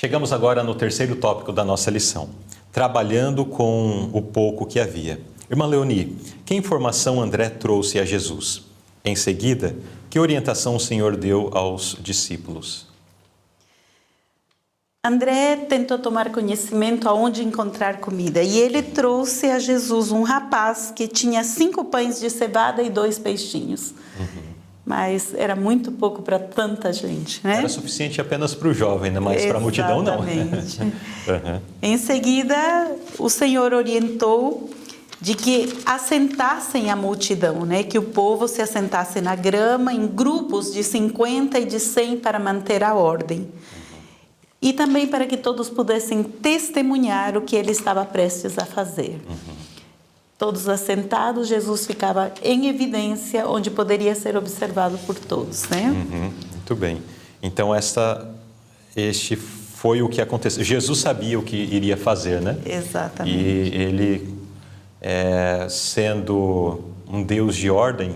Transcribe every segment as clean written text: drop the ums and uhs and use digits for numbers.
Chegamos agora no terceiro tópico da nossa lição, trabalhando com o pouco que havia. Irmã Leoni, que informação André trouxe a Jesus? Em seguida, que orientação o Senhor deu aos discípulos? André tentou tomar conhecimento aonde encontrar comida e ele trouxe a Jesus um rapaz que tinha 5 pães de cevada e 2 peixinhos. Mas era muito pouco para tanta gente, né? Era suficiente apenas para o jovem, né? Mas para a multidão não. Exatamente. Em seguida, o Senhor orientou de que assentassem a multidão, né? Que o povo se assentasse na grama em grupos de 50 e de 100 para manter a ordem. E também para que todos pudessem testemunhar o que ele estava prestes a fazer. Todos assentados, Jesus ficava em evidência, onde poderia ser observado por todos, né? Muito bem. Então, este foi o que aconteceu. Jesus sabia o que iria fazer, né? Exatamente. E ele, sendo um Deus de ordem,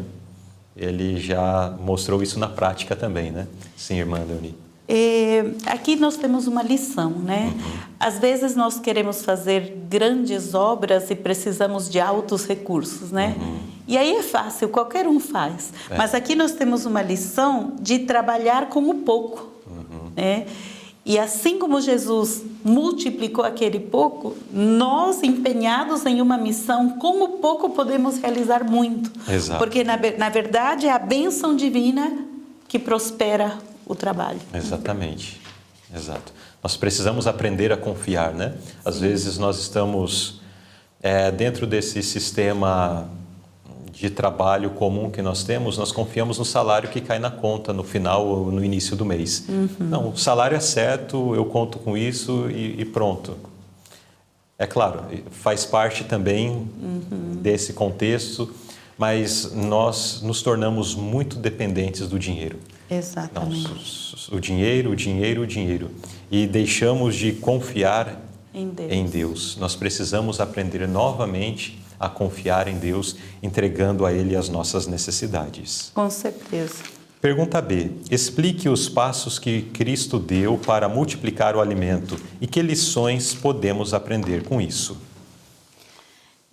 ele já mostrou isso na prática também, né? Sim, irmã Leoni. Aqui nós temos uma lição, né? Às vezes nós queremos fazer grandes obras e precisamos de altos recursos, né? E aí é fácil, qualquer um faz. Mas aqui nós temos uma lição de trabalhar com o pouco, né? E assim como Jesus multiplicou aquele pouco, nós empenhados em uma missão, com o pouco podemos realizar muito. Exato. Porque na verdade é a bênção divina que prospera o trabalho. Exatamente, exato. Nós precisamos aprender a confiar, né? Às vezes nós estamos dentro desse sistema de trabalho comum que nós temos, nós confiamos no salário que cai na conta no final ou no início do mês. Não, o salário é certo, eu conto com isso e pronto. É claro, faz parte também desse contexto, mas nós nos tornamos muito dependentes do dinheiro. Exatamente. Não, o dinheiro. E deixamos de confiar em Deus. Nós precisamos aprender novamente a confiar em Deus, entregando a Ele as nossas necessidades. Com certeza. Pergunta B. Explique os passos que Cristo deu para multiplicar o alimento e que lições podemos aprender com isso.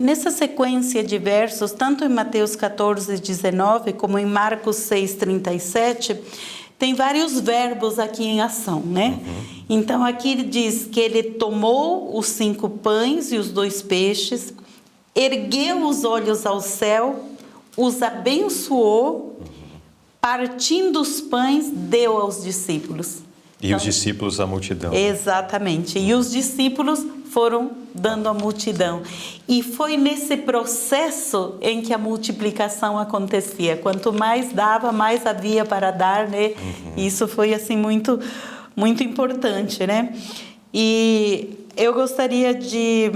Nessa sequência de versos, tanto em Mateus 14, 19, como em Marcos 6, 37, tem vários verbos aqui em ação, né? Então, aqui ele diz que ele tomou os 5 pães e os 2 peixes, ergueu os olhos ao céu, os abençoou, partindo os pães, deu aos discípulos. E os discípulos à multidão. Exatamente. E os discípulos foram dando à multidão. E foi nesse processo em que a multiplicação acontecia. Quanto mais dava, mais havia para dar, né? Isso foi assim muito, muito importante, né? E eu gostaria de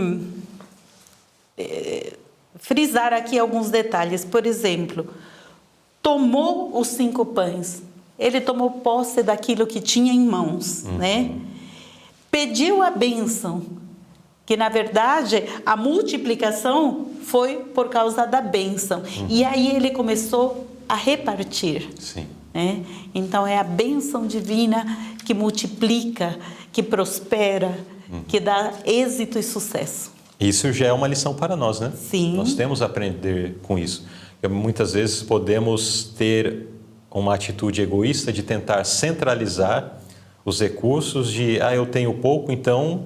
frisar aqui alguns detalhes. Por exemplo, tomou os 5 pães. Ele tomou posse daquilo que tinha em mãos, né? Pediu a bênção, que na verdade a multiplicação foi por causa da bênção. E aí ele começou a repartir. Sim. Né? Então é a bênção divina que multiplica, que prospera, que dá êxito e sucesso. Isso já é uma lição para nós, né? Sim. Nós temos a aprender com isso. Porque muitas vezes podemos ter uma atitude egoísta de tentar centralizar os recursos de, eu tenho pouco, então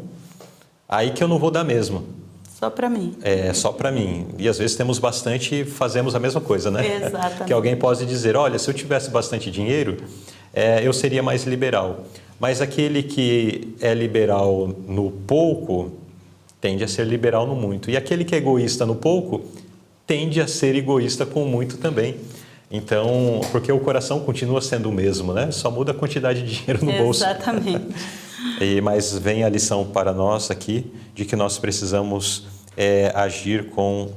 aí que eu não vou dar mesmo. Só para mim. É só para mim. E às vezes temos bastante e fazemos a mesma coisa, né? Exatamente. Que alguém pode dizer, olha, se eu tivesse bastante dinheiro, eu seria mais liberal. Mas aquele que é liberal no pouco, tende a ser liberal no muito. E aquele que é egoísta no pouco, tende a ser egoísta com o muito também. Então, porque o coração continua sendo o mesmo, né? Só muda a quantidade de dinheiro no bolso. Exatamente. Mas vem a lição para nós aqui de que nós precisamos agir com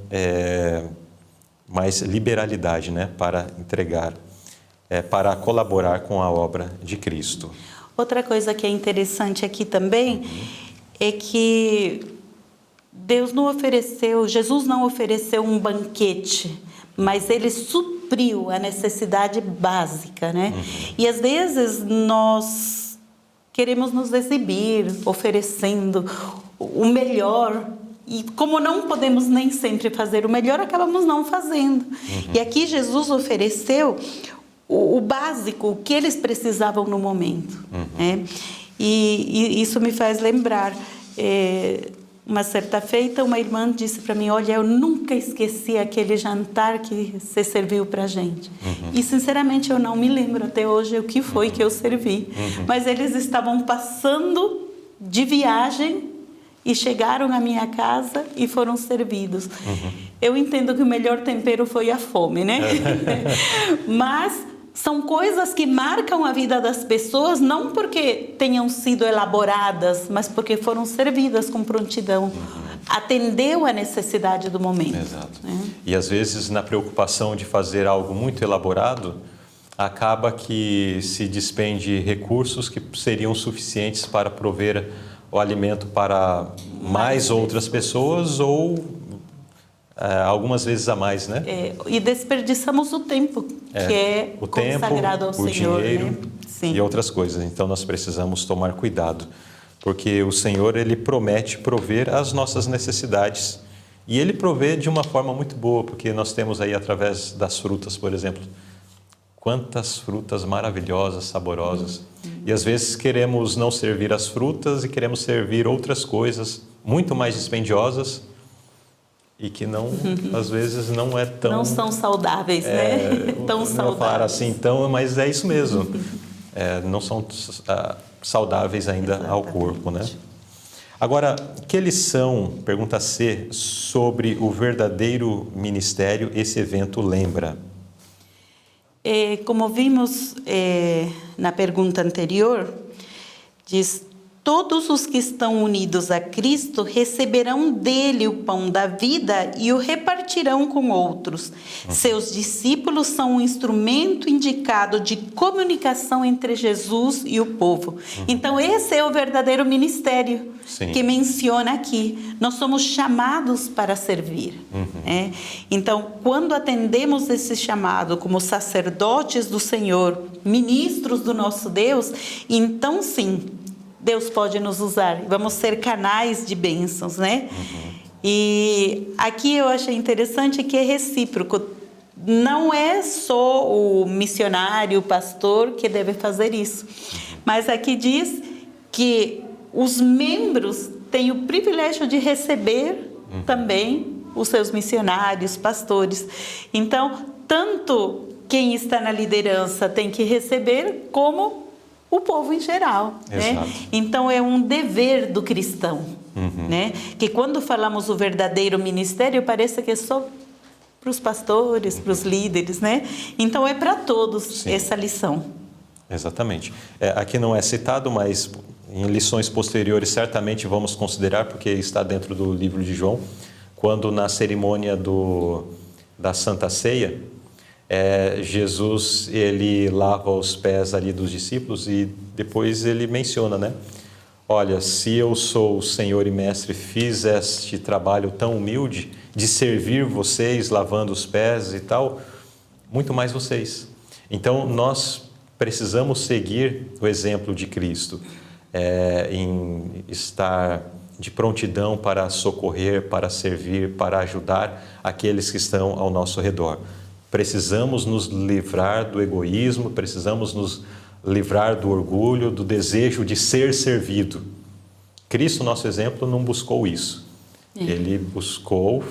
mais liberalidade, né? Para entregar, para colaborar com a obra de Cristo. Outra coisa que é interessante aqui também é que Jesus não ofereceu um banquete, mas ele supriu a necessidade básica, né? E às vezes nós queremos nos exibir, oferecendo o melhor. E como não podemos nem sempre fazer o melhor, acabamos não fazendo. E aqui Jesus ofereceu o básico, o que eles precisavam no momento. Né? E isso me faz lembrar, uma certa feita, uma irmã disse para mim, olha, eu nunca esqueci aquele jantar que você serviu para a gente. E sinceramente eu não me lembro até hoje o que foi que eu servi. Mas eles estavam passando de viagem e chegaram à minha casa e foram servidos. Eu entendo que o melhor tempero foi a fome, né? Mas são coisas que marcam a vida das pessoas, não porque tenham sido elaboradas, mas porque foram servidas com prontidão. Atendeu a necessidade do momento. Exato. E às vezes, na preocupação de fazer algo muito elaborado, acaba que se despende recursos que seriam suficientes para prover o alimento para mais outras pessoas ou algumas vezes a mais, né? E desperdiçamos o tempo, que é o consagrado ao tempo, o Senhor, dinheiro, né? Sim. E outras coisas. Então nós precisamos tomar cuidado, porque o Senhor, Ele promete prover as nossas necessidades. E Ele provê de uma forma muito boa, porque nós temos aí através das frutas, por exemplo, quantas frutas maravilhosas, saborosas. E às vezes queremos não servir as frutas e queremos servir outras coisas muito mais dispendiosas e que não, às vezes não é tão... Não são saudáveis, né? Tão saudáveis. Não falar assim, então, mas é isso mesmo. Não são saudáveis ainda ao corpo, né? Agora, que lição, pergunta C, sobre o verdadeiro ministério esse evento lembra? Como vimos na pergunta anterior, diz: todos os que estão unidos a Cristo receberão dele o pão da vida e o repartirão com outros. Seus discípulos são um instrumento indicado de comunicação entre Jesus e o povo. Então, esse é o verdadeiro ministério que menciona aqui. Nós somos chamados para servir. Então, quando atendemos esse chamado como sacerdotes do Senhor, ministros do nosso Deus, então sim, Deus pode nos usar, vamos ser canais de bênçãos, né? E aqui eu achei interessante que é recíproco. Não é só o missionário, o pastor que deve fazer isso. Mas aqui diz que os membros têm o privilégio de receber também os seus missionários, pastores. Então, tanto quem está na liderança tem que receber, como o povo em geral, né? Então é um dever do cristão, né? Que quando falamos o verdadeiro ministério, parece que é só para os pastores, para os líderes, né? Então é para todos essa lição. Exatamente. Aqui não é citado, mas em lições posteriores certamente vamos considerar, porque está dentro do livro de João, quando na cerimônia da Santa Ceia, Jesus, ele lava os pés ali dos discípulos e depois ele menciona, né? Olha, se eu sou o Senhor e Mestre, fiz este trabalho tão humilde de servir vocês, lavando os pés e tal, muito mais vocês. Então, nós precisamos seguir o exemplo de Cristo, em estar de prontidão para socorrer, para servir, para ajudar aqueles que estão ao nosso redor. Precisamos nos livrar do egoísmo, precisamos nos livrar do orgulho, do desejo de ser servido. Cristo, nosso exemplo, não buscou isso. Ele buscou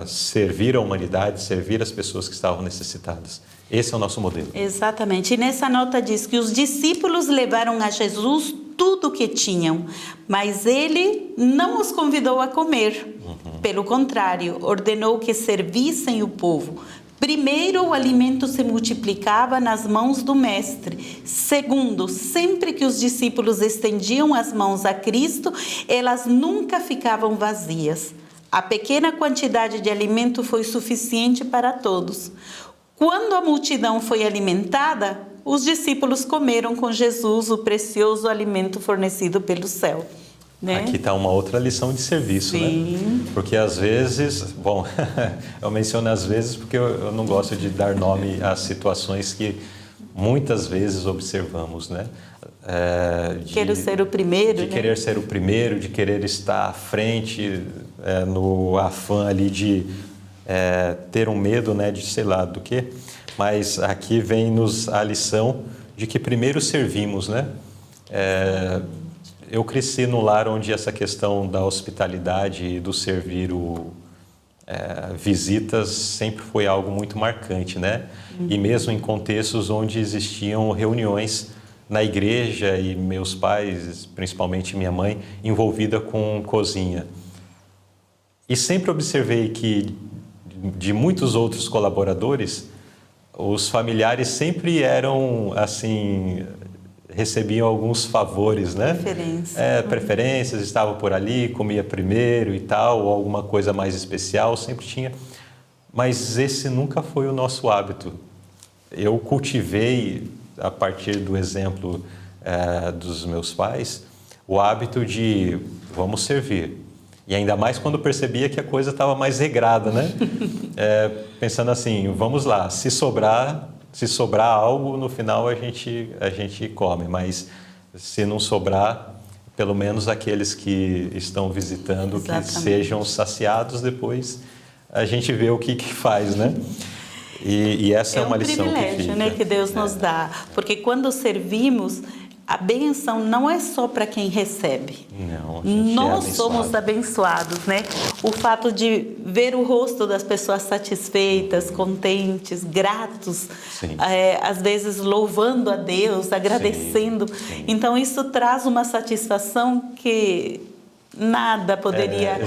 servir a humanidade, servir as pessoas que estavam necessitadas. Esse é o nosso modelo. Exatamente. E nessa nota diz que os discípulos levaram a Jesus tudo o que tinham, mas ele não os convidou a comer. Pelo contrário, ordenou que servissem o povo. Primeiro, o alimento se multiplicava nas mãos do Mestre. Segundo, sempre que os discípulos estendiam as mãos a Cristo, elas nunca ficavam vazias. A pequena quantidade de alimento foi suficiente para todos. Quando a multidão foi alimentada, os discípulos comeram com Jesus o precioso alimento fornecido pelo céu. Né? Aqui está uma outra lição de serviço, né? Porque às vezes, bom, eu menciono às vezes porque eu não gosto de dar nome às situações que muitas vezes observamos, né? Quero ser o primeiro, de querer ser o primeiro, de querer estar à frente, no afã ali de ter um medo, né, de sei lá do quê. Mas aqui vem-nos a lição de que primeiro servimos, né? Eu cresci no lar onde essa questão da hospitalidade e do servir visitas sempre foi algo muito marcante, né? E mesmo em contextos onde existiam reuniões na igreja e meus pais, principalmente minha mãe, envolvida com cozinha. E sempre observei que de muitos outros colaboradores, os familiares sempre eram assim, recebiam alguns favores, né? Preferências, estavam por ali, comia primeiro e tal, ou alguma coisa mais especial, sempre tinha. Mas esse nunca foi o nosso hábito. Eu cultivei, a partir do exemplo dos meus pais, o hábito de vamos servir. E ainda mais quando percebia que a coisa estava mais regrada, né? Pensando assim, vamos lá, se sobrar algo, no final a gente come, mas se não sobrar, pelo menos aqueles que estão visitando, que sejam saciados, depois a gente vê o que faz, né? E essa é uma lição que fica. É um privilégio, né, que Deus nos dá, porque quando servimos, a bênção não é só para quem recebe. Não, nós somos abençoados, né? O fato de ver o rosto das pessoas satisfeitas, contentes, gratos, às vezes louvando a Deus, agradecendo. Sim. Então isso traz uma satisfação que nada poderia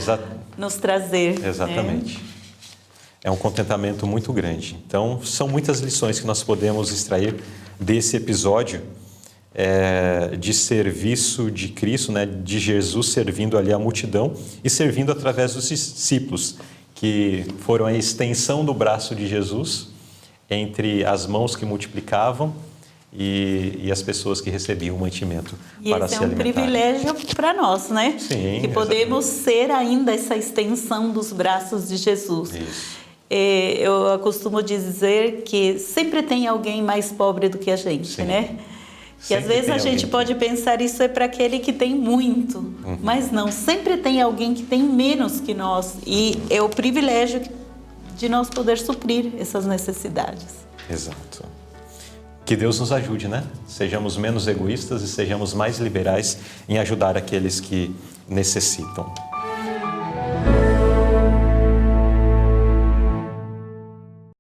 nos trazer. Exatamente. Né? É um contentamento muito grande. Então são muitas lições que nós podemos extrair desse episódio. De serviço de Cristo, né, de Jesus servindo ali a multidão e servindo através dos discípulos, que foram a extensão do braço de Jesus entre as mãos que multiplicavam e as pessoas que recebiam o mantimento para se alimentar. Esse é um privilégio para nós, né? Sim, que podemos ser ainda essa extensão dos braços de Jesus. Isso. Eu costumo dizer que sempre tem alguém mais pobre do que a gente, né? E às vezes a gente pode pensar isso é para aquele que tem muito, mas não, sempre tem alguém que tem menos que nós e é o privilégio de nós poder suprir essas necessidades. Exato. Que Deus nos ajude, né? Sejamos menos egoístas e sejamos mais liberais em ajudar aqueles que necessitam.